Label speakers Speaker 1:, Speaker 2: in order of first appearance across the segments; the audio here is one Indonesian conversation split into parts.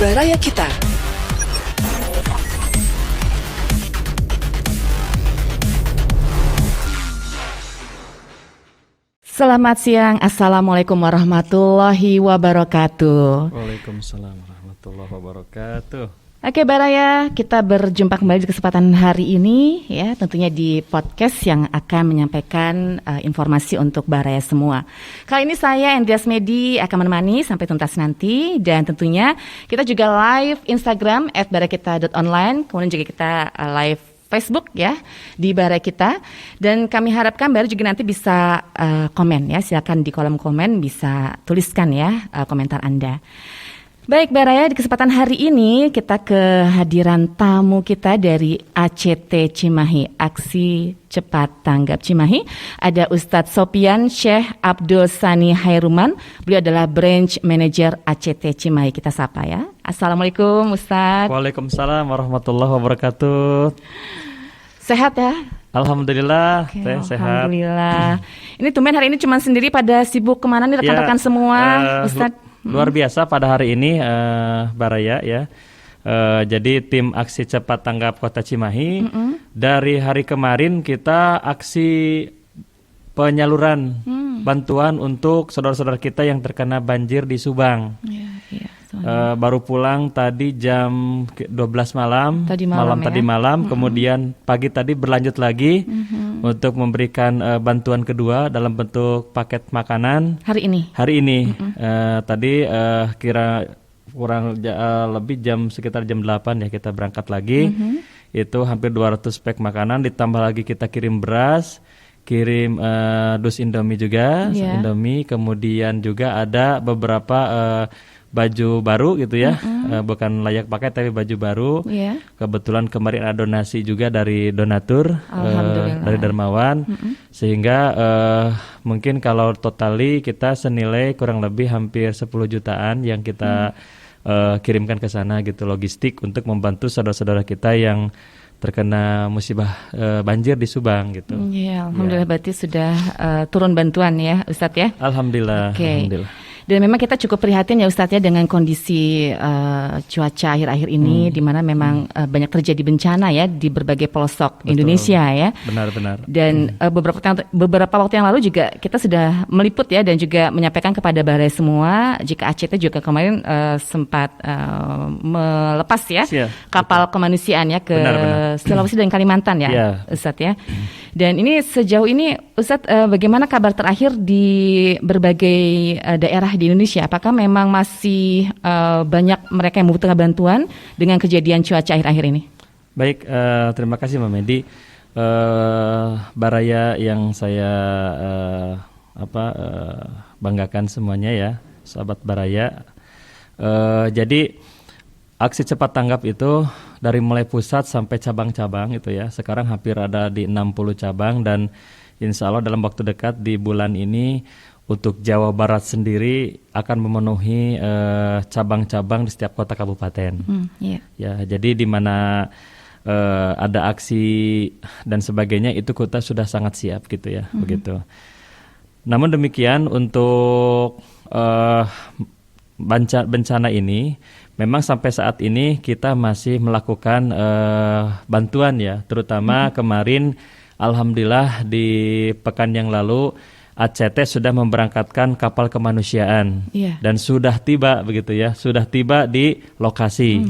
Speaker 1: Baraya Kita.
Speaker 2: Selamat siang, Assalamualaikum warahmatullahi wabarakatuh.
Speaker 3: Waalaikumsalam warahmatullahi wabarakatuh.
Speaker 2: Oke Baraya, kita berjumpa kembali di kesempatan hari ini ya, tentunya di podcast yang akan menyampaikan informasi untuk Baraya semua. Kali ini saya Andreas Medi akan menemani sampai tuntas nanti, dan tentunya kita juga live Instagram @barayakita.online, kemudian juga kita live Facebook ya di Baraya Kita, dan kami harapkan Baraya juga nanti bisa komen ya, silakan di kolom komen bisa tuliskan ya komentar Anda. Baik Baraya, di kesempatan hari ini kita kehadiran tamu kita dari ACT Cimahi, Aksi Cepat Tanggap Cimahi. Ada Ustadz Sopyan Syekh Abdul Sani Hairuman. Beliau adalah Branch Manager ACT Cimahi. Kita sapa ya. Assalamualaikum Ustadz.
Speaker 3: Waalaikumsalam warahmatullahi wabarakatuh.
Speaker 2: Sehat ya?
Speaker 3: Alhamdulillah,
Speaker 2: Oke,
Speaker 3: sehat.
Speaker 2: Alhamdulillah. Ini tumben hari ini cuma sendiri, pada sibuk kemana nih rekan-rekan semua Ustadz?
Speaker 3: Luar biasa pada hari ini Baraya ya. Jadi tim Aksi Cepat Tanggap Kota Cimahi dari hari kemarin kita aksi penyaluran bantuan untuk saudara-saudara kita yang terkena banjir di Subang. Baru pulang tadi jam 12 malam,
Speaker 2: tadi malam.
Speaker 3: Kemudian pagi tadi berlanjut lagi untuk memberikan bantuan kedua dalam bentuk paket makanan. Hari ini tadi kira kurang lebih sekitar jam 8 ya kita berangkat lagi. Itu hampir 200 pack makanan, ditambah lagi kita kirim beras, kirim dus Indomie juga, Indomie, kemudian juga ada beberapa baju baru gitu ya, bukan layak pakai tapi baju baru. Kebetulan kemarin ada donasi juga dari donatur dari Dermawan, sehingga mungkin kalau totali kita senilai kurang lebih hampir 10 jutaan yang kita kirimkan ke sana gitu, logistik untuk membantu saudara-saudara kita yang terkena musibah banjir di Subang gitu.
Speaker 2: Alhamdulillah berarti sudah turun bantuan ya Ustadz ya.
Speaker 3: Alhamdulillah.
Speaker 2: Alhamdulillah. Dan memang kita cukup prihatin ya Ustadz ya dengan kondisi cuaca akhir-akhir ini, di mana memang banyak terjadi bencana ya di berbagai pelosok Indonesia ya.
Speaker 3: Benar-benar.
Speaker 2: Dan beberapa waktu yang lalu juga kita sudah meliput ya, dan juga menyampaikan kepada Baraya semua jika ACT juga kemarin sempat melepas ya kapal kemanusiaan ya ke Sulawesi dan Kalimantan ya Ustadz ya. Dan ini sejauh ini Ustadz, bagaimana kabar terakhir di berbagai daerah di Indonesia? Apakah memang masih banyak mereka yang membutuhkan bantuan dengan kejadian cuaca akhir-akhir ini?
Speaker 3: Baik, terima kasih Mbak Medi. Baraya yang saya banggakan semuanya ya, sahabat Baraya. Jadi aksi cepat tanggap itu dari mulai pusat sampai cabang-cabang itu ya. Sekarang hampir ada di 60 cabang, dan insya Allah dalam waktu dekat di bulan ini untuk Jawa Barat sendiri akan memenuhi cabang-cabang di setiap kota kabupaten. Ya, jadi di mana ada aksi dan sebagainya itu kota sudah sangat siap gitu ya, begitu. Namun demikian untuk bencana ini memang sampai saat ini kita masih melakukan bantuan ya, terutama kemarin alhamdulillah di pekan yang lalu ACT sudah memberangkatkan kapal kemanusiaan dan sudah tiba begitu ya, sudah tiba di lokasi.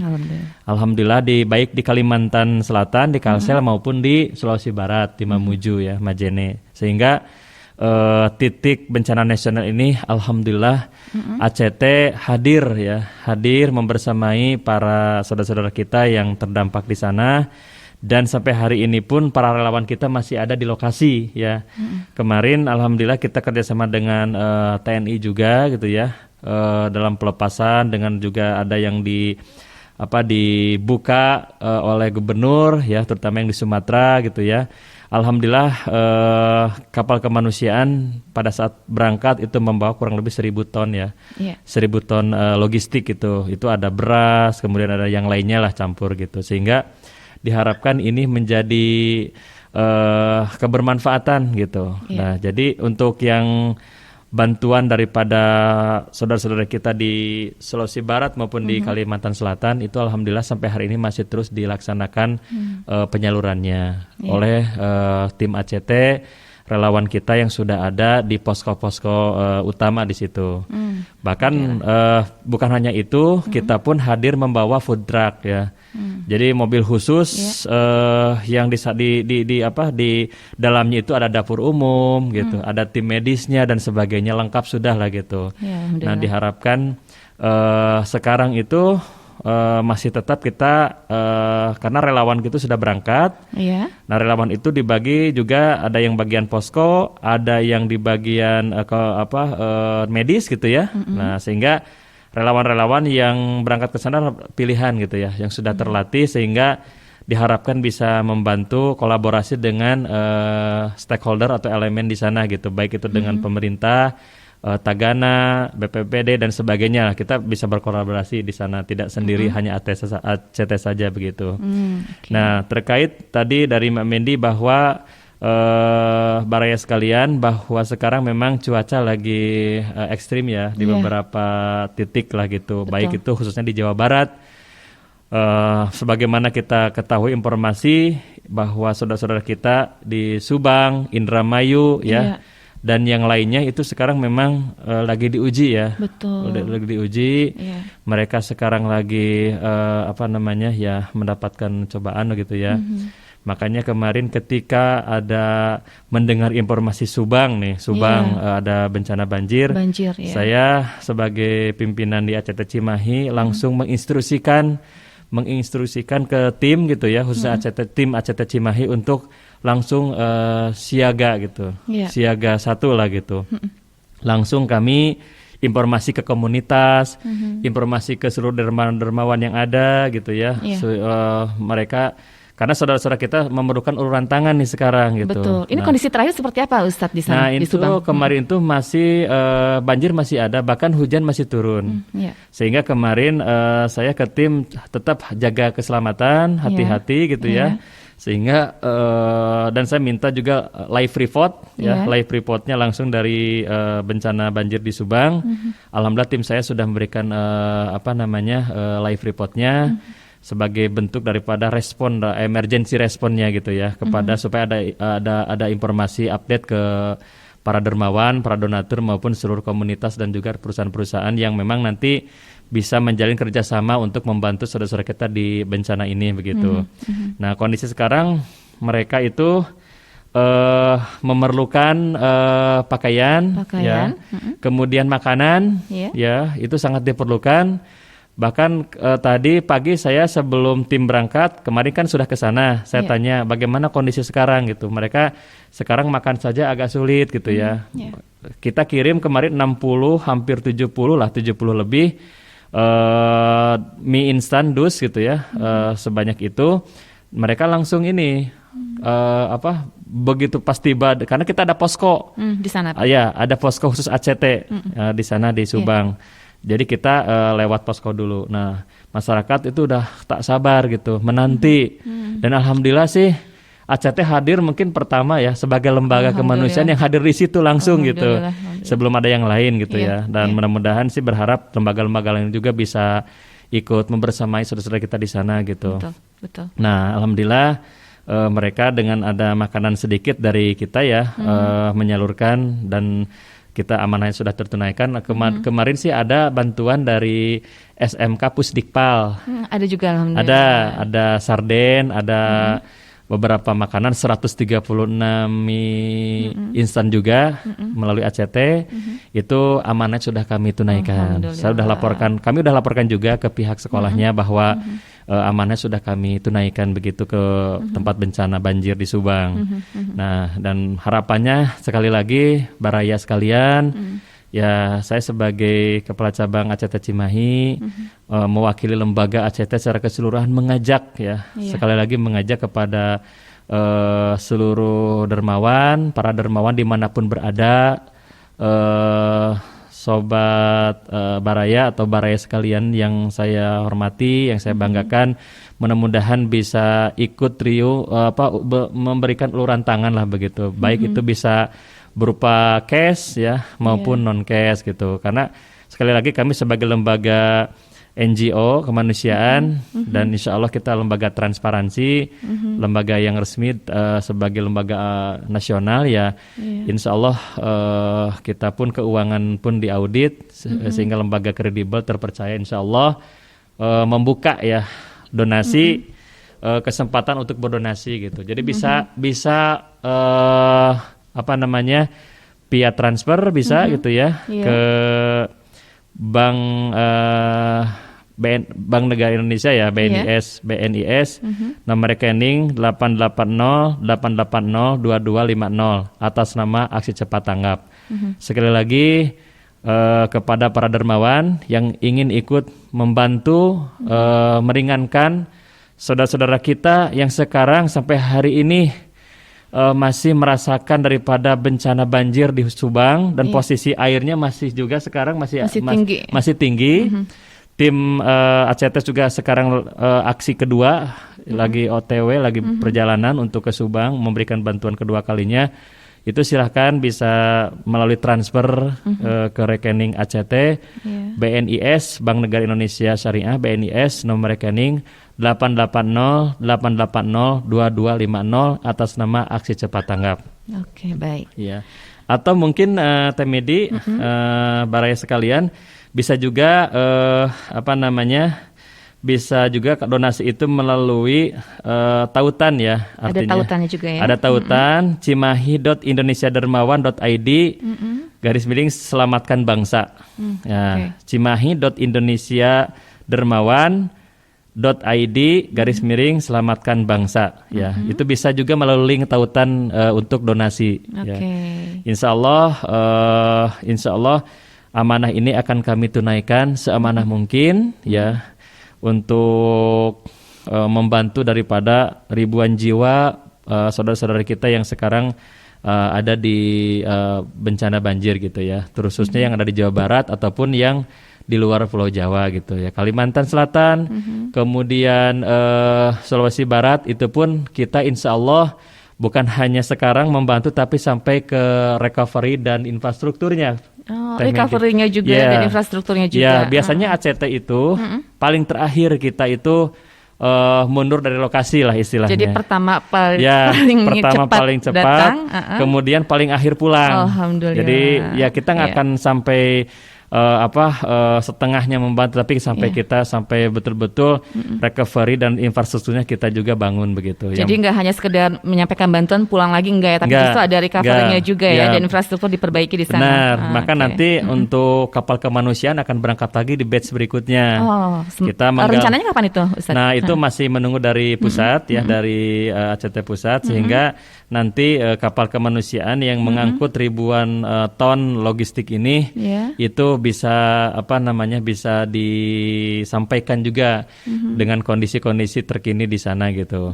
Speaker 3: Alhamdulillah baik di Kalimantan Selatan, di Kalsel maupun di Sulawesi Barat, di Mamuju ya, Majene. Sehingga titik bencana nasional ini alhamdulillah ACT hadir membersamai para saudara-saudara kita yang terdampak di sana, dan sampai hari ini pun para relawan kita masih ada di lokasi ya. Kemarin alhamdulillah kita kerjasama dengan TNI juga gitu ya, dalam pelepasan, dengan juga ada yang dibuka oleh gubernur ya, terutama yang di Sumatera gitu ya. Alhamdulillah kapal kemanusiaan pada saat berangkat itu membawa kurang lebih 1.000 ton ya, 1.000 ton logistik itu ada beras, kemudian ada yang lainnya lah campur gitu, sehingga diharapkan ini menjadi kebermanfaatan gitu. Nah jadi untuk yang bantuan daripada saudara-saudara kita di Sulawesi Barat maupun di Kalimantan Selatan itu alhamdulillah sampai hari ini masih terus dilaksanakan penyalurannya oleh tim ACT, relawan kita yang sudah ada di posko-posko utama di situ. Bahkan bukan hanya itu, kita pun hadir membawa food truck ya. Jadi mobil khusus yang di dalamnya itu ada dapur umum gitu, ada tim medisnya dan sebagainya, lengkap sudah lah gitu. Nah, diharapkan sekarang itu masih tetap kita karena relawan itu sudah berangkat. Nah, relawan itu dibagi juga, ada yang bagian posko, ada yang di bagian medis gitu ya. Nah, sehingga relawan-relawan yang berangkat ke sana pilihan gitu ya, yang sudah terlatih sehingga diharapkan bisa membantu kolaborasi dengan stakeholder atau elemen di sana gitu, baik itu dengan pemerintah, Tagana, BPPD dan sebagainya. Kita bisa berkolaborasi di sana, tidak sendiri hanya ACT saja begitu. Nah, terkait tadi dari Mbak Mendy bahwa baraya sekalian, bahwa sekarang memang cuaca lagi ekstrim ya di beberapa titik lah gitu. Betul. Baik itu khususnya di Jawa Barat. Sebagaimana kita ketahui informasi bahwa saudara-saudara kita di Subang, Indramayu ya, dan yang lainnya itu sekarang memang lagi diuji ya.
Speaker 2: Betul.
Speaker 3: Lagi diuji. Mereka sekarang lagi mendapatkan cobaan gitu ya. Makanya kemarin ketika ada mendengar informasi Subang ada bencana banjir saya sebagai pimpinan di ACT Cimahi langsung menginstruksikan ke tim gitu ya, khusus tim ACT Cimahi untuk langsung siaga gitu, siaga 1 lah gitu. Langsung kami informasi ke komunitas, informasi ke seluruh dermawan yang ada gitu ya, mereka. Karena saudara-saudara kita memerlukan uluran tangan nih sekarang gitu.
Speaker 2: Betul. Ini kondisi terakhir seperti apa Ustadz di sana?
Speaker 3: Nah, itu kemarin itu masih banjir masih ada, bahkan hujan masih turun. Sehingga kemarin saya ke tim tetap jaga keselamatan, hati-hati gitu ya. Sehingga dan saya minta juga live report live reportnya langsung dari bencana banjir di Subang. Alhamdulillah tim saya sudah memberikan live reportnya. Sebagai bentuk daripada respon emergency responnya gitu ya, kepada supaya ada informasi update ke para dermawan, para donatur maupun seluruh komunitas dan juga perusahaan-perusahaan yang memang nanti bisa menjalin kerjasama untuk membantu saudara-saudara kita di bencana ini begitu. Nah, kondisi sekarang mereka itu memerlukan pakaian. Ya, kemudian makanan ya itu sangat diperlukan. Bahkan tadi pagi saya sebelum tim berangkat, kemarin kan sudah ke sana, saya tanya bagaimana kondisi sekarang gitu. Mereka sekarang makan saja agak sulit gitu ya. Kita kirim kemarin 60, hampir 70 lebih mie instan dus gitu ya, sebanyak itu. Mereka langsung ini begitu pas tiba, karena kita ada posko
Speaker 2: di sana.
Speaker 3: Ada posko khusus ACT di sana di Subang. Jadi kita lewat posko dulu. Nah, masyarakat itu udah tak sabar gitu, menanti. Dan alhamdulillah sih ACT hadir mungkin pertama ya sebagai lembaga kemanusiaan yang hadir di situ langsung gitu. Sebelum ada yang lain gitu ya. Dan mudah-mudahan sih berharap lembaga-lembaga lain juga bisa ikut membersamai saudara-saudara kita di sana gitu.
Speaker 2: Betul.
Speaker 3: Nah, alhamdulillah mereka dengan ada makanan sedikit dari kita ya menyalurkan, dan kita amanahnya sudah tertunaikan. Kemarin sih ada bantuan dari SMK Pusdikpal.
Speaker 2: Ada juga alhamdulillah.
Speaker 3: Ada sarden, ada beberapa makanan, 136 mie instan juga melalui ACT. Itu amanah sudah kami tunaikan. Kami udah laporkan juga ke pihak sekolahnya bahwa amanah sudah kami tunaikan begitu ke tempat bencana banjir di Subang. Nah, dan harapannya sekali lagi baraya sekalian, ya saya sebagai Kepala Cabang ACT Cimahi mewakili lembaga ACT secara keseluruhan mengajak sekali lagi mengajak kepada seluruh dermawan, para dermawan dimanapun berada, sobat baraya atau baraya sekalian yang saya hormati, yang saya banggakan, mudah-mudahan bisa ikut memberikan uluran tangan lah begitu. Baik itu bisa berupa cash ya maupun non cash gitu. Karena sekali lagi kami sebagai lembaga NGO kemanusiaan dan insya Allah kita lembaga transparansi, lembaga yang resmi sebagai lembaga nasional ya. Insya Allah kita pun keuangan pun diaudit sehingga lembaga kredibel terpercaya insya Allah membuka ya donasi, kesempatan untuk berdonasi gitu. Jadi bisa via transfer bisa gitu ya ke Bank Negara Indonesia ya, BNIS, nomor rekening 880-880-2250 atas nama Aksi Cepat Tanggap. Sekali lagi kepada para dermawan yang ingin ikut membantu meringankan saudara-saudara kita yang sekarang sampai hari ini masih merasakan daripada bencana banjir di Subang dan posisi airnya masih juga sekarang masih tinggi. Tim ACT juga sekarang aksi kedua lagi OTW, lagi perjalanan untuk ke Subang memberikan bantuan kedua kalinya. Itu silahkan bisa melalui transfer ke rekening ACT, BNIS, Bank Negara Indonesia Syariah, BNIS, nomor rekening 880-880-2250 atas nama Aksi Cepat Tanggap.
Speaker 2: Oke, baik.
Speaker 3: Ya. Atau mungkin Temedi, baraya sekalian, bisa juga bisa juga donasi itu melalui tautan ya, artinya.
Speaker 2: Ada tautannya juga ya.
Speaker 3: Ada tautan cimahi.indonesiadermawan.id /selamatkan bangsa. Ya, cimahi.indonesiadermawan.id /selamatkan bangsa. Ya, itu bisa juga melalui link tautan untuk donasi. Ya. Insya Allah amanah ini akan kami tunaikan seamanah mungkin ya. Untuk membantu daripada ribuan jiwa saudara-saudara kita yang sekarang ada di bencana banjir gitu ya, khususnya yang ada di Jawa Barat ataupun yang di luar Pulau Jawa gitu ya, Kalimantan Selatan, kemudian Sulawesi Barat, itu pun kita insya Allah bukan hanya sekarang membantu tapi sampai ke recovery dan infrastrukturnya.
Speaker 2: Recovery-nya juga dan infrastrukturnya juga.
Speaker 3: Ya, biasanya ACT itu paling terakhir kita itu mundur dari lokasi lah istilahnya.
Speaker 2: Jadi pertama paling cepat datang,
Speaker 3: kemudian paling akhir pulang.
Speaker 2: Alhamdulillah.
Speaker 3: Jadi ya kita nggak akan sampai setengahnya membantu, tapi kita sampai betul-betul recovery dan infrastrukturnya kita juga bangun begitu.
Speaker 2: Jadi nggak hanya sekedar menyampaikan bantuan pulang lagi enggak ya, tapi justru ada recovery-nya juga ya, dan infrastruktur diperbaiki di sana.
Speaker 3: Benar, maka nanti untuk kapal kemanusiaan akan berangkat lagi di batch berikutnya.
Speaker 2: Rencananya kapan itu, Ustaz?
Speaker 3: Nah, itu masih menunggu dari pusat dari ACT pusat, sehingga nanti kapal kemanusiaan yang mengangkut ribuan ton logistik ini itu bisa bisa disampaikan juga dengan kondisi-kondisi terkini di sana gitu.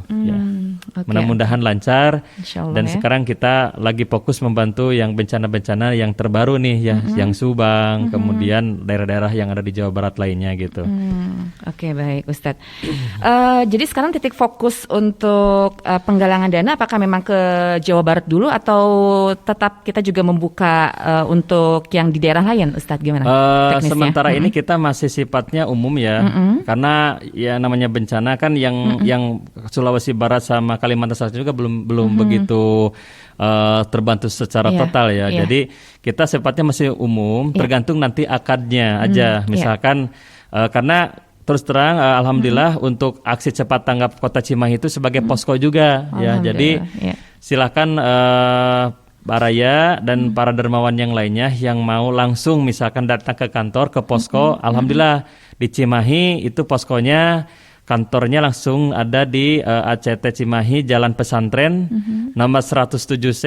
Speaker 3: Mudah-mudahan lancar. Dan sekarang kita lagi fokus membantu yang bencana-bencana yang terbaru nih ya, yang Subang, kemudian daerah-daerah yang ada di Jawa Barat lainnya gitu.
Speaker 2: Oke, baik Ustadz. Jadi sekarang titik fokus untuk penggalangan dana apakah memang ke Jawa Barat dulu atau tetap kita juga membuka untuk yang di daerah lain, Ustadz? Gimana?
Speaker 3: Sementara ini kita masih sifatnya umum ya, karena ya namanya bencana kan yang Sulawesi Barat sama Kalimantan Selatan juga belum begitu terbantu secara total ya. Jadi kita sifatnya masih umum, tergantung nanti akadnya aja. Misalkan karena terus terang alhamdulillah untuk Aksi Cepat Tanggap Kota Cimahi itu sebagai posko juga ya. Jadi silakan Baraya dan para dermawan yang lainnya yang mau langsung misalkan datang ke kantor, ke posko, alhamdulillah di Cimahi itu poskonya, kantornya langsung ada di ACT Cimahi, Jalan Pesantren, nomor 107C,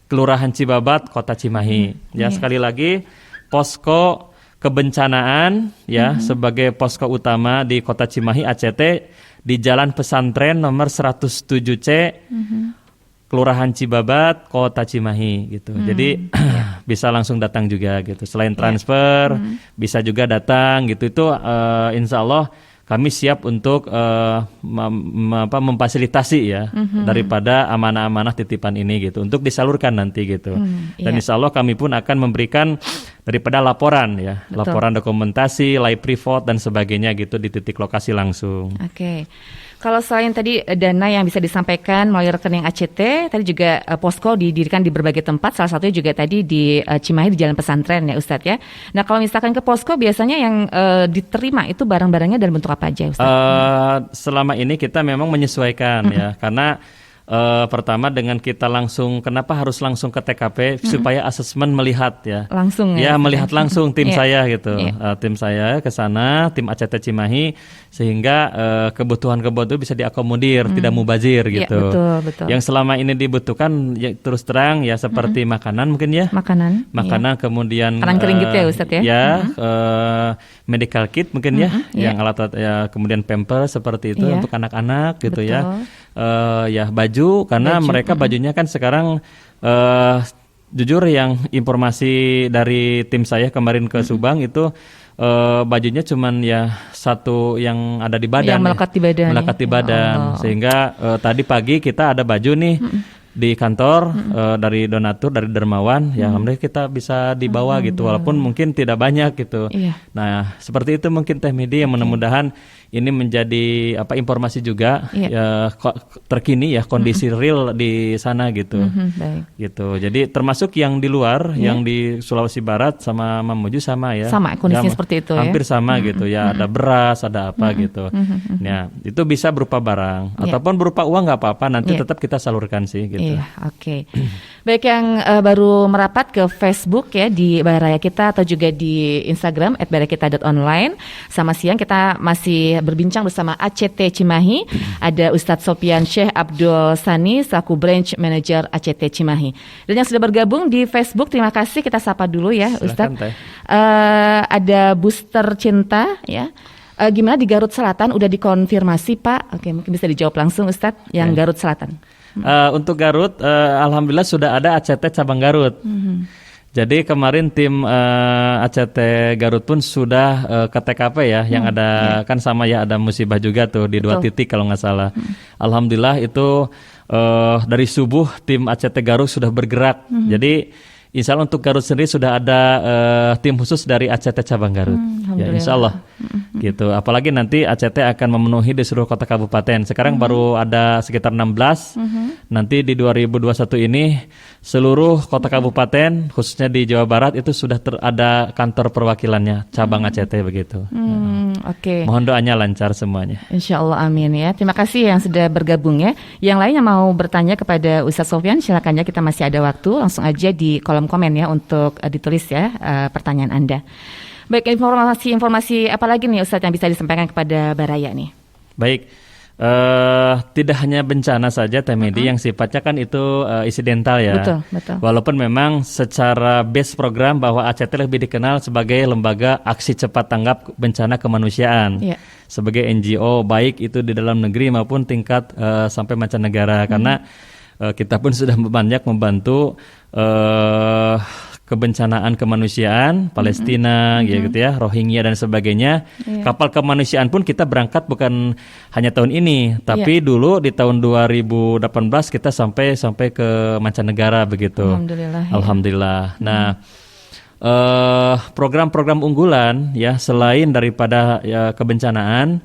Speaker 3: Kelurahan Cibabat, Kota Cimahi. Ya, sekali lagi posko kebencanaan ya sebagai posko utama di Kota Cimahi ACT di Jalan Pesantren nomor 107C, Kelurahan Cibabat, Kota Cimahi gitu. Jadi bisa langsung datang juga gitu. Selain transfer, bisa juga datang gitu. Itu insya Allah kami siap untuk memfasilitasi ya daripada amanah-amanah titipan ini gitu untuk disalurkan nanti gitu. Dan insya Allah kami pun akan memberikan daripada laporan ya, laporan dokumentasi, live report dan sebagainya gitu di titik lokasi langsung.
Speaker 2: Oke. Kalau selain tadi dana yang bisa disampaikan melalui rekening ACT, tadi juga posko didirikan di berbagai tempat, salah satunya juga tadi di Cimahi di Jalan Pesantren ya Ustadz ya. Nah kalau misalkan ke posko biasanya yang diterima itu barang-barangnya dalam bentuk apa aja Ustadz?
Speaker 3: Selama ini kita memang menyesuaikan ya, karena pertama dengan kita langsung, kenapa harus langsung ke TKP supaya asesmen melihat ya,
Speaker 2: langsung
Speaker 3: ya melihat langsung tim saya gitu, tim saya ke sana, tim ACT Cimahi, sehingga kebutuhan-kebutuhan bisa diakomodir, tidak mubazir gitu.
Speaker 2: Betul.
Speaker 3: Yang selama ini dibutuhkan ya, terus terang ya seperti makanan mungkin ya, makanan kemudian
Speaker 2: makanan kering gitu ya Ustadz ya,
Speaker 3: medical kit mungkin yang alat ya, kemudian pamper seperti itu untuk anak-anak gitu ya. Ya baju karena mereka bajunya kan sekarang jujur yang informasi dari tim saya kemarin ke Subang itu bajunya cuman ya satu yang ada di badan,
Speaker 2: yang melekat di badan,
Speaker 3: sehingga tadi pagi kita ada baju nih di kantor dari donatur, dari dermawan, ya alhamdulillah kita bisa dibawa gitu, walaupun mungkin tidak banyak gitu. Nah seperti itu mungkin Teh Medi yang mudah-mudahan ini menjadi informasi juga ya terkini ya kondisi real di sana gitu. Gitu. Jadi termasuk yang di luar, yang di Sulawesi Barat sama Mamuju sama ya.
Speaker 2: Sama kondisinya seperti itu
Speaker 3: hampir sama gitu ya, ada beras, ada apa gitu. Ya, itu bisa berupa barang ataupun berupa uang nggak apa-apa, nanti tetap kita salurkan sih gitu.
Speaker 2: Oke. Baik yang baru merapat ke Facebook ya di Baraya Kita atau juga di Instagram @barayakita.online. Sama siang kita masih berbincang bersama ACT Cimahi. Ada Ustadz Sopyan Syekh Abdul Sani selaku Branch Manager ACT Cimahi. Dan yang sudah bergabung di Facebook, terima kasih, kita sapa dulu ya Ustadz. Ada Booster Cinta ya. Gimana di Garut Selatan, udah dikonfirmasi Pak? Oke, mungkin bisa dijawab langsung Ustadz yang Garut Selatan.
Speaker 3: Untuk Garut, alhamdulillah sudah ada ACT cabang Garut. Jadi kemarin tim ACT Garut pun sudah ke TKP ya, yang ada kan sama ya, ada musibah juga tuh di 2 titik kalau nggak salah. Alhamdulillah itu dari subuh tim ACT Garut sudah bergerak. Jadi insya Allah untuk Garut sendiri sudah ada tim khusus dari ACT cabang Garut. Ya insya Allah gitu. Apalagi nanti ACT akan memenuhi di seluruh kota kabupaten. Sekarang baru ada sekitar 16. Nanti di 2021 ini seluruh kota kabupaten khususnya di Jawa Barat itu sudah ada kantor perwakilannya cabang ACT begitu.
Speaker 2: Oke.
Speaker 3: Mohon doanya lancar semuanya.
Speaker 2: Insya Allah amin ya. Terima kasih yang sudah bergabung ya. Yang lain yang mau bertanya kepada Ustadz Sopyan, silakan ya, kita masih ada waktu. Langsung aja di kolom komen ya untuk ditulis ya pertanyaan Anda. Baik, informasi apa lagi nih Ustadz yang bisa disampaikan kepada Baraya nih?
Speaker 3: Baik, tidak hanya bencana saja Teh Medi yang sifatnya kan itu insidental ya.
Speaker 2: Betul.
Speaker 3: Walaupun memang secara base program bahwa ACT lebih dikenal sebagai lembaga aksi cepat tanggap bencana kemanusiaan. Sebagai NGO baik itu di dalam negeri maupun tingkat sampai mancanegara, karena kita pun sudah banyak membantu kebencanaan kemanusiaan Palestina gitu ya, Rohingya dan sebagainya. Kapal kemanusiaan pun kita berangkat bukan hanya tahun ini, tapi dulu di tahun 2018 kita sampai ke mancanegara begitu. Alhamdulillah. Nah, program-program unggulan ya selain daripada ya kebencanaan,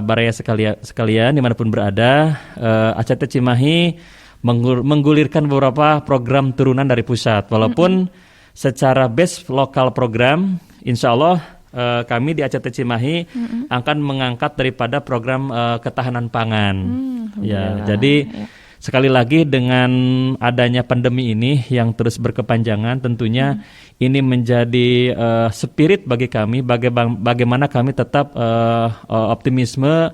Speaker 3: Baraya sekalian dimanapun berada, ACT Cimahi menggulirkan beberapa program turunan dari pusat. Walaupun secara base lokal program, insya Allah kami di ACT Cimahi akan mengangkat daripada program ketahanan pangan. Jadi sekali lagi dengan adanya pandemi ini yang terus berkepanjangan, tentunya ini menjadi spirit bagi kami, bagaimana kami tetap optimisme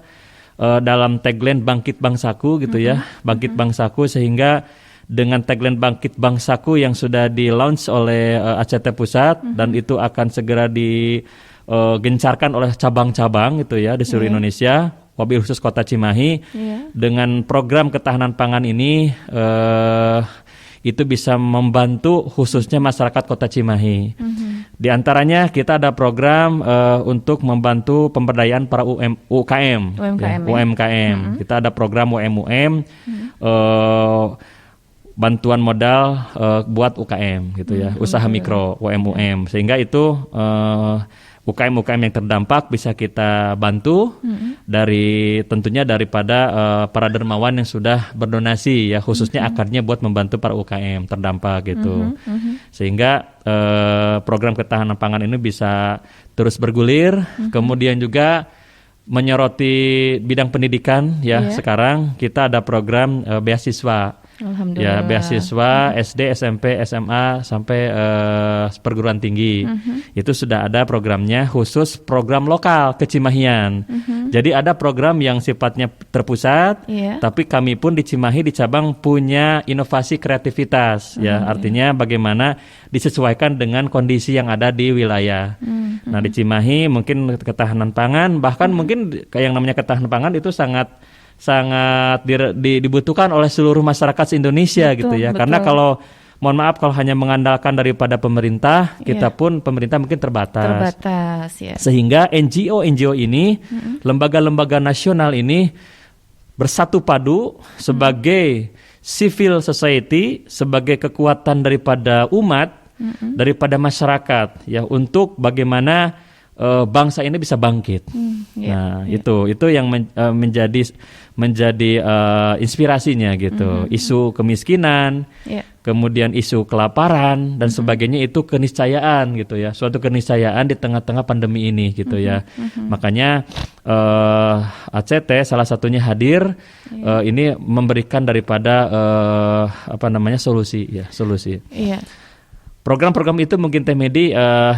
Speaker 3: dalam tagline Bangkit Bangsaku gitu ya, Bangkit Bangsaku, sehingga dengan tagline Bangkit Bangsaku yang sudah di-launch oleh ACT Pusat dan itu akan segera digencarkan oleh cabang-cabang gitu ya di seluruh Indonesia, wabil khusus Kota Cimahi, dengan program ketahanan pangan ini itu bisa membantu khususnya masyarakat Kota Cimahi. Di antaranya kita ada program untuk membantu pemberdayaan para UKM. UMKM. Kita ada program UMUM, bantuan modal buat UKM gitu ya, usaha mikro UMUM. Sehingga itu UKM-UKM yang terdampak bisa kita bantu dari tentunya daripada para dermawan yang sudah berdonasi ya, khususnya akarnya buat membantu para UKM terdampak gitu. Sehingga program ketahanan pangan ini bisa terus bergulir. Kemudian juga menyoroti bidang pendidikan ya, sekarang kita ada program beasiswa. Ya, beasiswa SD, SMP, SMA sampai perguruan tinggi. Itu sudah ada programnya, khusus program lokal kecimahian. Jadi ada program yang sifatnya terpusat, tapi kami pun di Cimahi di cabang punya inovasi kreativitas ya. Artinya bagaimana disesuaikan dengan kondisi yang ada di wilayah. Nah, di Cimahi mungkin ketahanan pangan, bahkan mungkin kayak yang namanya ketahanan pangan itu sangat dibutuhkan oleh seluruh masyarakat Indonesia gitu ya. Karena kalau mohon maaf kalau hanya mengandalkan daripada pemerintah, kita pun pemerintah mungkin terbatas ya. Sehingga NGO ini, lembaga-lembaga nasional ini bersatu padu sebagai civil society, sebagai kekuatan daripada umat, daripada masyarakat ya, untuk bagaimana bangsa ini bisa bangkit. Itu yang menjadi inspirasinya gitu. Isu kemiskinan, kemudian isu kelaparan dan sebagainya, itu keniscayaan gitu ya. Suatu keniscayaan di tengah-tengah pandemi ini gitu ya. Makanya ACT salah satunya hadir ini memberikan daripada solusi. Program-program itu mungkin Teh Medi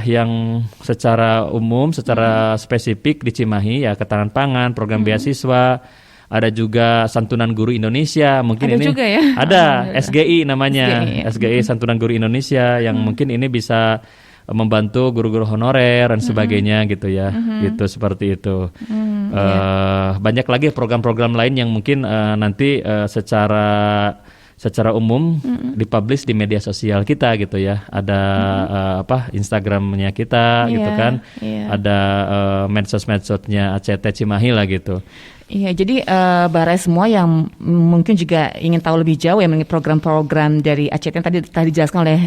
Speaker 3: yang secara umum, secara spesifik di Cimahi ya, ketahanan pangan, program beasiswa, ada juga Santunan Guru Indonesia, mungkin ada ini juga ya? Ada SGI namanya, SGI Santunan Guru Indonesia yang mungkin ini bisa membantu guru-guru honorer dan sebagainya gitu ya, gitu seperti itu. Banyak lagi program-program lain yang mungkin nanti secara umum dipublish di media sosial kita gitu ya. Ada Instagramnya kita gitu kan. Ada medsos-medsosnya ACT Cimahi lah gitu.
Speaker 2: Iya, jadi Barai semua yang mungkin juga ingin tahu lebih jauh ya mengenai program-program dari ACT yang tadi dijelaskan oleh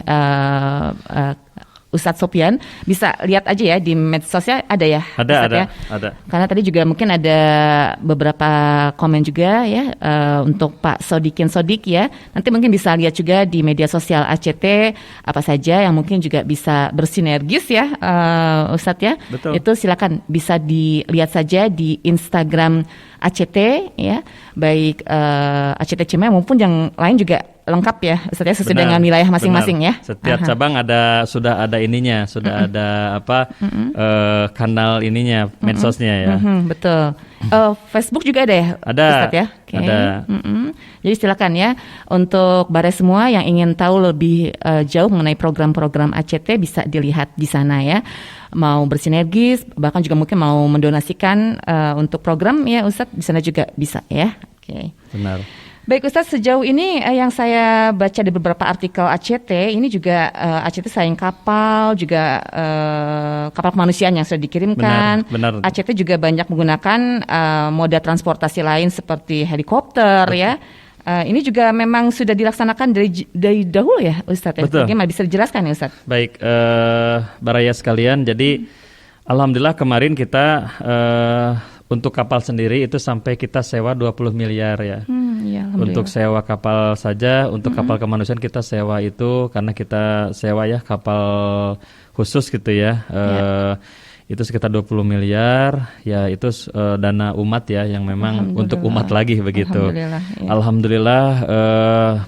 Speaker 2: Ustadz Sopyan, bisa lihat aja ya di medsosnya, ada ya? Ada. Karena tadi juga mungkin ada beberapa komen juga ya untuk Pak Sodik ya. Nanti mungkin bisa lihat juga di media sosial ACT apa saja yang mungkin juga bisa bersinergis ya, Ustadz ya.
Speaker 3: Betul.
Speaker 2: Itu silakan bisa dilihat saja di Instagram ACT ya, baik ACT Cimahi maupun yang lain juga lengkap ya, Ustadz, sesuai dengan wilayah masing-masing ya.
Speaker 3: Setiap cabang sudah ada ininya, sudah ada kanal ininya, medsosnya ya.
Speaker 2: Betul. Facebook juga ada ya,
Speaker 3: ada,
Speaker 2: Ustadz ya. Okay.
Speaker 3: Ada.
Speaker 2: Jadi silakan ya untuk Barai semua yang ingin tahu lebih jauh mengenai program-program ACT bisa dilihat di sana ya. Mau bersinergis, bahkan juga mungkin mau mendonasikan untuk program ya, Ustadz, di sana juga bisa ya. Oke.
Speaker 3: Benar.
Speaker 2: Baik Ustadz, sejauh ini yang saya baca di beberapa artikel ACT, ini juga ACT sayang kapal, juga kapal kemanusiaan yang sudah dikirimkan.
Speaker 3: Benar.
Speaker 2: ACT juga banyak menggunakan moda transportasi lain seperti helikopter. Betul. Ya. Ini juga memang sudah dilaksanakan dari dahulu ya Ustadz.
Speaker 3: Betul.
Speaker 2: Bagaimana bisa dijelaskan ya Ustadz?
Speaker 3: Baik, Baraya sekalian, jadi alhamdulillah kemarin kita untuk kapal sendiri itu sampai kita sewa 20 miliar ya. Untuk sewa kapal saja, untuk kapal kemanusiaan kita sewa itu karena kita sewa ya kapal khusus gitu ya. Itu sekitar 20 miliar ya, itu dana umat ya yang memang untuk umat lagi begitu. Alhamdulillah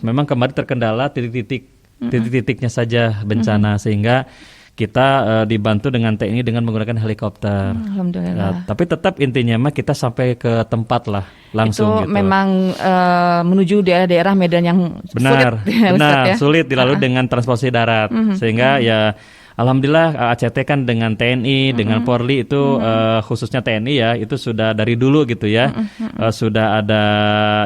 Speaker 3: memang kemarin terkendala titik-titiknya saja bencana sehingga kita dibantu dengan TNI dengan menggunakan helikopter.
Speaker 2: Alhamdulillah.
Speaker 3: Tapi tetap intinya mah kita sampai ke tempat lah langsung. Itu gitu.
Speaker 2: Memang menuju daerah-daerah medan yang
Speaker 3: sulit dilalui dengan transportasi darat. Sehingga ya alhamdulillah ACT kan dengan TNI, dengan Polri itu khususnya TNI ya, itu sudah dari dulu gitu ya, sudah ada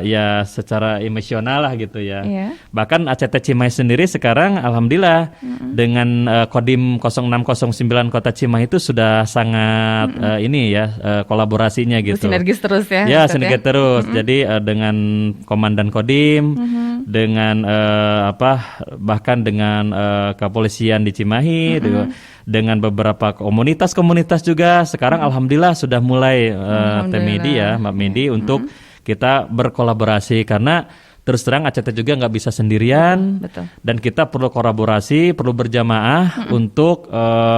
Speaker 3: ya secara emosional lah gitu ya. Bahkan ACT Cimahi sendiri sekarang alhamdulillah dengan Kodim 0609 Kota Cimahi itu sudah sangat ini ya kolaborasinya gitu.
Speaker 2: Sinergis terus ya.
Speaker 3: Ya, sinergis terus. Jadi dengan Komandan Kodim, dengan bahkan dengan kepolisian di Cimahi, dengan beberapa komunitas juga sekarang alhamdulillah sudah mulai Mbak Medi untuk kita berkolaborasi karena terus terang ACT juga nggak bisa sendirian.
Speaker 2: Betul.
Speaker 3: Dan kita perlu kolaborasi, perlu berjamaah untuk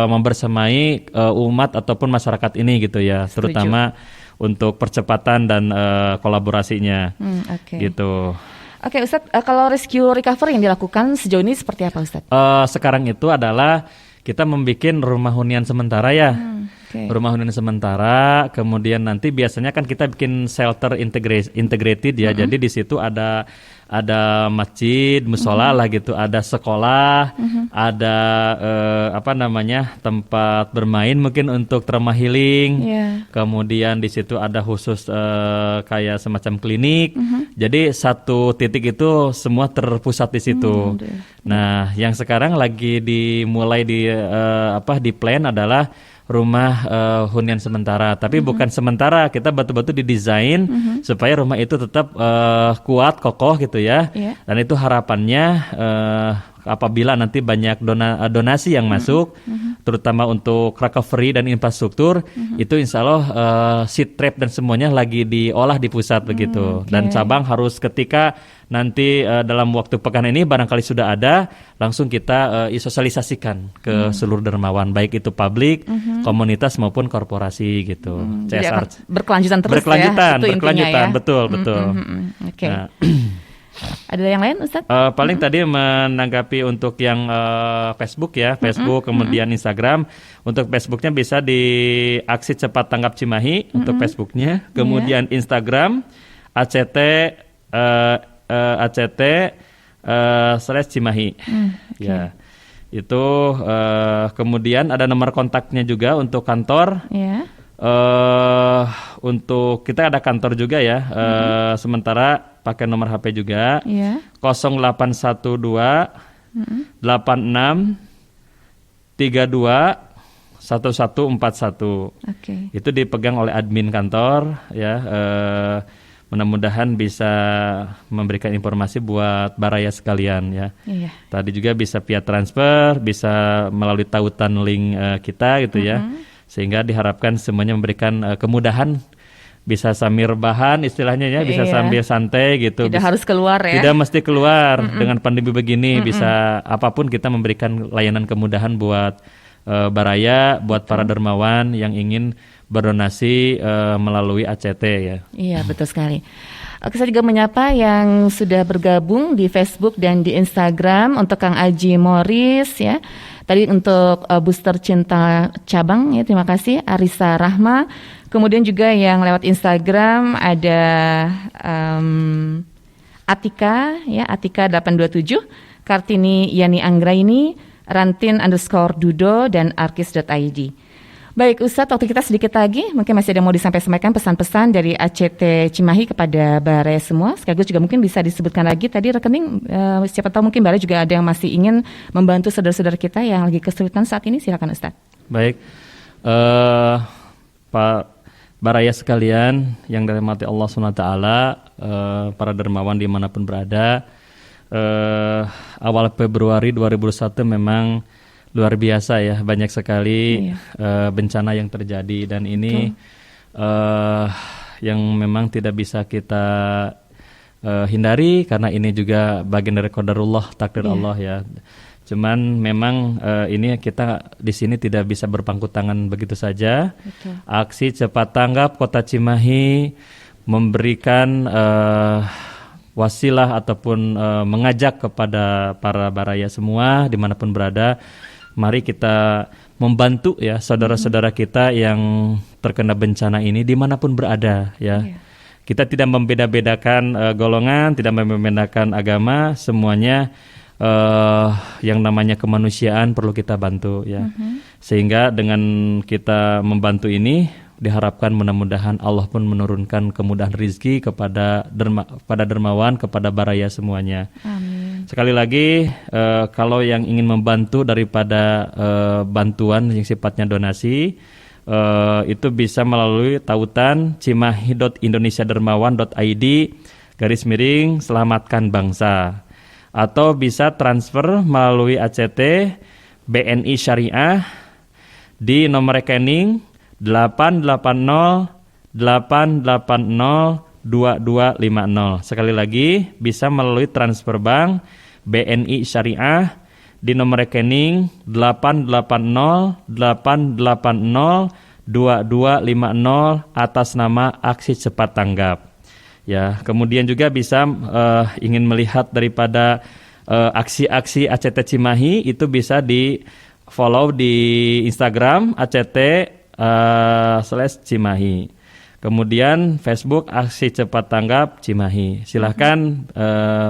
Speaker 3: membersamai umat ataupun masyarakat ini gitu ya.
Speaker 2: Setuju.
Speaker 3: Terutama untuk percepatan dan kolaborasinya gitu.
Speaker 2: Oke, Ustadz, kalau rescue recovery yang dilakukan sejauh ini seperti apa, Ustadz?
Speaker 3: Sekarang itu adalah kita membuat rumah hunian sementara ya. Rumah hunian sementara, kemudian nanti biasanya kan kita bikin shelter integrated ya. Jadi di situ ada masjid, musola lah gitu, ada sekolah, ada tempat bermain mungkin untuk trauma healing. Kemudian di situ ada khusus kayak semacam klinik. Jadi satu titik itu semua terpusat di situ. Nah, yang sekarang lagi dimulai di plan adalah rumah hunian sementara, tapi bukan sementara, kita betul-betul didesain supaya rumah itu tetap kuat, kokoh gitu ya. Dan itu harapannya apabila nanti banyak donasi yang masuk, terutama untuk recovery dan infrastruktur, itu insya Allah seat trap dan semuanya lagi diolah di pusat begitu. Dan cabang harus ketika nanti dalam waktu pekan ini barangkali sudah ada, langsung kita sosialisasikan ke seluruh dermawan, baik itu publik, komunitas maupun korporasi gitu. CSR
Speaker 2: berkelanjutan terus
Speaker 3: berkelanjutan,
Speaker 2: ya.
Speaker 3: Berkelanjutan, ya? Betul. Nah,
Speaker 2: ada yang lain, Ustadz?
Speaker 3: Paling tadi menanggapi untuk yang Facebook ya, Facebook kemudian Instagram. Untuk Facebooknya bisa di Aksi Cepat Tanggap Cimahi untuk Facebooknya, kemudian Instagram ACT /Cimahi. Ya, itu kemudian ada nomor kontaknya juga untuk kantor. Untuk kita ada kantor juga ya. Sementara pakai nomor HP juga. 0812 86 32 1141. Itu dipegang oleh admin kantor ya. Mudah-mudahan bisa memberikan informasi buat baraya sekalian ya. Tadi juga bisa via transfer, bisa melalui tautan link kita gitu ya. Sehingga diharapkan semuanya memberikan kemudahan, bisa sambil rebahan istilahnya ya, bisa sambil santai gitu.
Speaker 2: Tidak harus keluar ya.
Speaker 3: Tidak mesti keluar dengan pandemi begini, bisa apapun kita memberikan layanan kemudahan buat baraya, buat para dermawan yang ingin berdonasi melalui ACT ya. Iya,
Speaker 2: betul sekali. Saya juga menyapa yang sudah bergabung di Facebook dan di Instagram. Untuk Kang Aji Morris ya. Tadi untuk Booster Cinta Cabang ya, terima kasih. Arisa Rahma. Kemudian juga yang lewat Instagram ada Atika ya, Atika 827, Kartini Yani Anggraini, Rantin_Dudo dan Arkis.id. Baik Ustadz, waktu kita sedikit lagi, mungkin masih ada mau disampaikan pesan-pesan dari ACT Cimahi kepada baraya semua. Sekaligus juga mungkin bisa disebutkan lagi tadi rekening, siapa tahu mungkin baraya juga ada yang masih ingin membantu saudara-saudara kita yang lagi kesulitan saat ini. Silakan Ustadz.
Speaker 3: Baik, Pak baraya sekalian yang dirahmati Allah SWT, para dermawan dimanapun berada, awal Februari 2021 memang luar biasa ya, banyak sekali bencana yang terjadi dan ini yang memang tidak bisa kita hindari karena ini juga bagian dari qadarullah, takdir Allah ya. Cuman memang ini kita di sini tidak bisa berpangku tangan begitu saja. Aksi Cepat Tanggap Kota Cimahi memberikan wasilah ataupun mengajak kepada para baraya semua dimanapun berada. Mari kita membantu ya saudara-saudara kita yang terkena bencana ini dimanapun berada ya. Kita tidak membeda-bedakan golongan, tidak membeda-bedakan agama, semuanya yang namanya kemanusiaan perlu kita bantu ya. Sehingga dengan kita membantu ini diharapkan mudah-mudahan Allah pun menurunkan kemudahan rizki kepada dermawan, kepada baraya semuanya.
Speaker 2: Amin.
Speaker 3: Sekali lagi kalau yang ingin membantu daripada bantuan yang sifatnya donasi, itu bisa melalui tautan cimahi.indonesiadermawan.id/selamatkan bangsa, atau bisa transfer melalui ACT BNI Syariah di nomor rekening 880-880-2250. Sekali lagi, bisa melalui transfer bank BNI Syariah di nomor rekening 880-880-2250 atas nama Aksi Cepat Tanggap. Ya, kemudian juga bisa ingin melihat daripada aksi-aksi ACT Cimahi, itu bisa di follow di Instagram ACT/Cimahi. Kemudian Facebook Aksi Cepat Tanggap Cimahi. Silahkan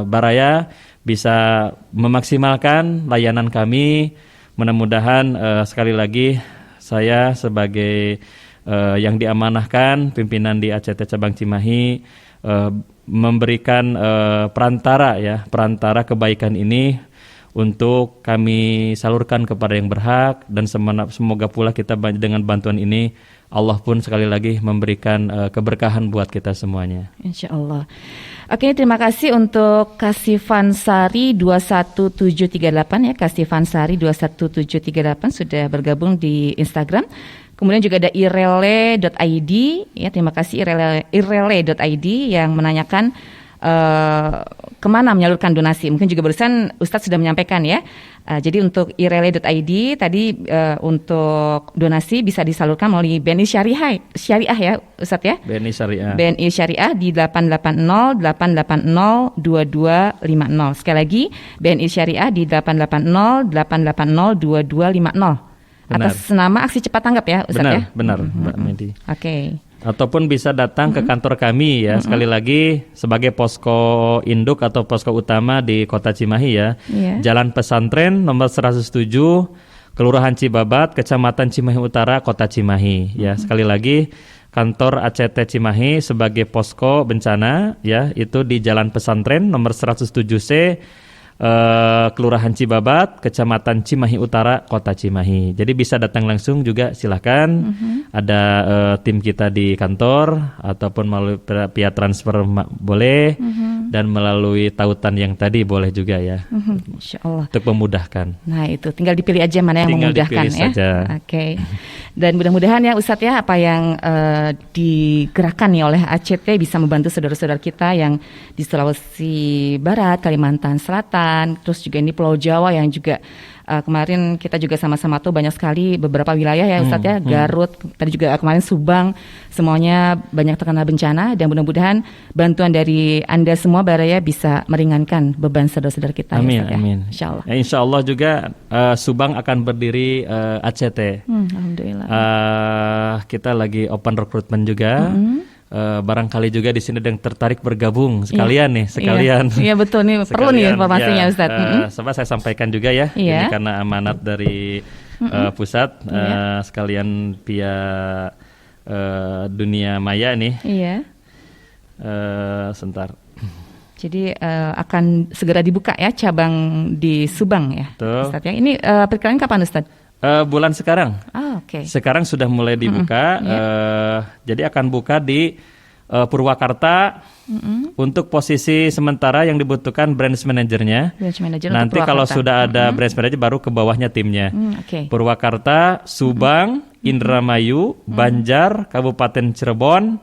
Speaker 3: Baraya bisa memaksimalkan layanan kami. Mudah-mudahan sekali lagi saya sebagai yang diamanahkan pimpinan di ACT Cabang Cimahi memberikan perantara kebaikan ini untuk kami salurkan kepada yang berhak, dan semoga pula kita dengan bantuan ini Allah pun sekali lagi memberikan keberkahan buat kita semuanya.
Speaker 2: Insya Allah. Oke, terima kasih untuk Kasifan Sari 21738 ya, Kasifan Sari 21738 sudah bergabung di Instagram. Kemudian juga ada irele.id ya, terima kasih irele.id yang menanyakan kemana menyalurkan donasi. Mungkin juga barusan Ustadz sudah menyampaikan ya. Jadi untuk irele.id tadi untuk donasi bisa disalurkan melalui BNI Syariah ya Ustadz ya.
Speaker 3: BNI Syariah
Speaker 2: di 880-880-2250. Sekali lagi BNI Syariah di 880-880-2250. Atas nama Aksi Cepat Tanggap ya Ustadz ya.
Speaker 3: Benar Mbak Medi.
Speaker 2: Oke.
Speaker 3: Ataupun bisa datang ke kantor kami ya, sekali lagi sebagai posko induk atau posko utama di Kota Cimahi ya. Jalan Pesantren nomor 107, Kelurahan Cibabat, Kecamatan Cimahi Utara, Kota Cimahi ya. Sekali lagi kantor ACT Cimahi sebagai posko bencana ya, itu di Jalan Pesantren nomor 107C, Kelurahan Cibabat, Kecamatan Cimahi Utara, Kota Cimahi. Jadi bisa datang langsung juga silahkan. Ada tim kita di kantor, ataupun melalui via transfer boleh, dan melalui tautan yang tadi boleh juga ya.
Speaker 2: Insya Allah.
Speaker 3: Untuk memudahkan.
Speaker 2: Nah itu tinggal dipilih aja mana yang memudahkan ya. Oke. Dan mudah-mudahan ya Ustadz ya, apa yang digerakkan nih oleh ACT bisa membantu saudara-saudara kita yang di Sulawesi Barat, Kalimantan Selatan, terus juga ini Pulau Jawa yang juga kemarin kita juga sama-sama tahu banyak sekali beberapa wilayah ya Ustadz ya, Garut, tadi juga kemarin Subang, semuanya banyak terkena bencana, dan mudah-mudahan bantuan dari Anda semua Baraya bisa meringankan beban saudara-saudara kita.
Speaker 3: Amin,
Speaker 2: ya, Ustadz,
Speaker 3: amin.
Speaker 2: Ya. Insya Allah.
Speaker 3: Ya, insya Allah juga Subang akan berdiri ACT.
Speaker 2: Alhamdulillah.
Speaker 3: Kita lagi open recruitment juga. Barangkali juga di sini yang tertarik bergabung sekalian.
Speaker 2: Iya betul nih, perlu nih informasinya Ustadz.
Speaker 3: Coba saya sampaikan juga ya. Ini karena amanat dari pusat, sekalian via dunia maya nih. Iya. Sebentar.
Speaker 2: Jadi akan segera dibuka ya cabang di Subang ya, Ustadz ya. Ini perkiraan kapan Ustadz?
Speaker 3: Bulan sekarang.
Speaker 2: Oke.
Speaker 3: Sekarang sudah mulai dibuka. Jadi akan buka di Purwakarta. Untuk posisi sementara yang dibutuhkan branch manajernya. Nanti kalau sudah ada branch manager baru ke bawahnya timnya. Purwakarta, Subang, Indramayu, Banjar, Kabupaten Cirebon,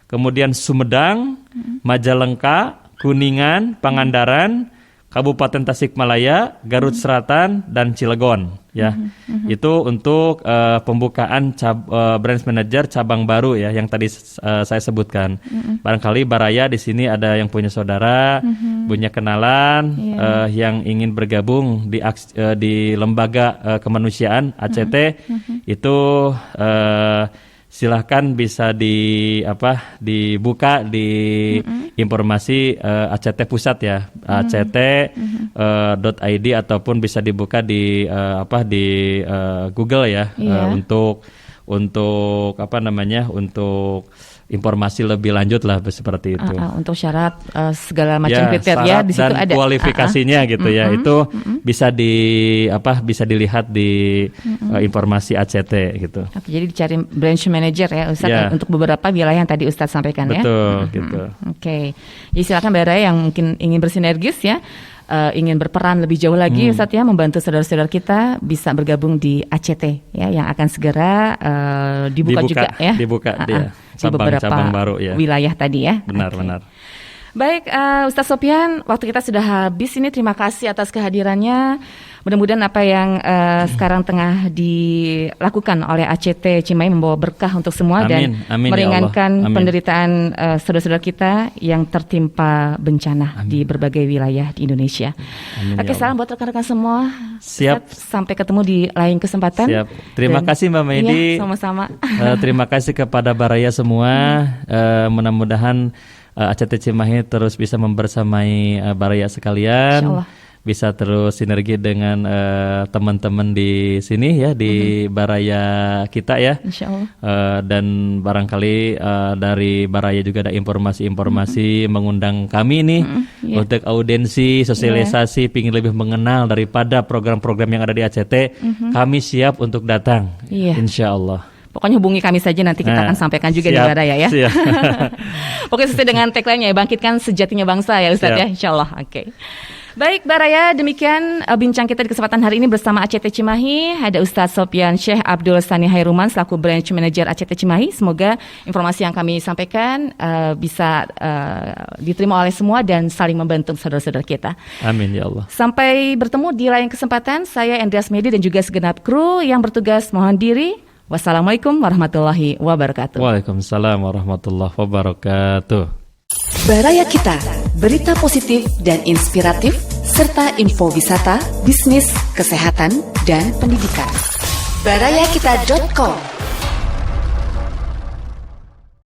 Speaker 3: kemudian Sumedang, Majalengka, Kuningan, Pangandaran, Kabupaten Tasikmalaya, Garut Selatan, dan Cilegon ya. Itu untuk pembukaan branch manager cabang baru ya yang tadi saya sebutkan. Barangkali Baraya di sini ada yang punya saudara, punya kenalan yang ingin bergabung di lembaga kemanusiaan ACT. Itu silahkan bisa dibuka di informasi ACT pusat ya, act.id ataupun bisa dibuka di Google ya, untuk informasi lebih lanjut lah seperti itu.
Speaker 2: Untuk syarat segala macam kriteria di situ
Speaker 3: dan
Speaker 2: ada
Speaker 3: kualifikasinya gitu ya. Itu bisa dilihat di informasi ACT gitu.
Speaker 2: Oke, jadi dicari branch manager ya Ustadz untuk beberapa wilayah yang tadi Ustadz sampaikan.
Speaker 3: Betul, gitu.
Speaker 2: Oke. Jadi silakan Baraya yang mungkin ingin bersinergis ya, ingin berperan lebih jauh lagi Ustadz ya, membantu saudara-saudara kita bisa bergabung di ACT ya, yang akan segera dibuka juga ya.
Speaker 3: Di beberapa
Speaker 2: baru, ya. Wilayah tadi ya.
Speaker 3: Benar.
Speaker 2: Baik, Ustadz Sopyan, waktu kita sudah habis ini. Terima kasih atas kehadirannya. Mudah-mudahan apa yang sekarang tengah dilakukan oleh ACT Cimahi membawa berkah untuk semua. Amin meringankan penderitaan saudara-saudara kita yang tertimpa bencana di berbagai wilayah di Indonesia. Oke, salam buat rekan-rekan semua.
Speaker 3: Siap.
Speaker 2: Sampai ketemu di lain kesempatan.
Speaker 3: Siap. Terima kasih Mbak Medi.
Speaker 2: Ya, sama-sama.
Speaker 3: Terima kasih kepada Baraya semua. Mudah-mudahan ACT Cimahi terus bisa membersamai Baraya sekalian. Insyaallah. Bisa terus sinergi dengan teman-teman di sini ya, di Baraya kita ya.
Speaker 2: Insyaallah.
Speaker 3: Dan barangkali dari Baraya juga ada informasi-informasi mengundang kami nih untuk audiensi, sosialisasi, ingin lebih mengenal daripada program-program yang ada di ACT. Kami siap untuk datang, insyaallah.
Speaker 2: Pokoknya hubungi kami saja, nanti kita akan sampaikan juga di Baraya ya. Pokoknya sesuai dengan tagline-nya ya, bangkitkan sejatinya bangsa ya Ustadz ya, insyaallah. Oke. Baik Baraya, demikian bincang kita di kesempatan hari ini bersama ACT Cimahi. Ada Ustadz Sopyan Syekh Abdul Sani Hairuman selaku Branch Manager ACT Cimahi. Semoga informasi yang kami sampaikan bisa diterima oleh semua dan saling membantu saudara-saudara kita.
Speaker 3: Amin ya Allah.
Speaker 2: Sampai bertemu di lain kesempatan. Saya Andreas Medi dan juga segenap kru yang bertugas mohon diri. Wassalamualaikum warahmatullahi wabarakatuh.
Speaker 3: Waalaikumsalam warahmatullahi wabarakatuh.
Speaker 1: Baraya Kita, berita positif dan inspiratif, serta info wisata, bisnis, kesehatan, dan pendidikan. barayakita.com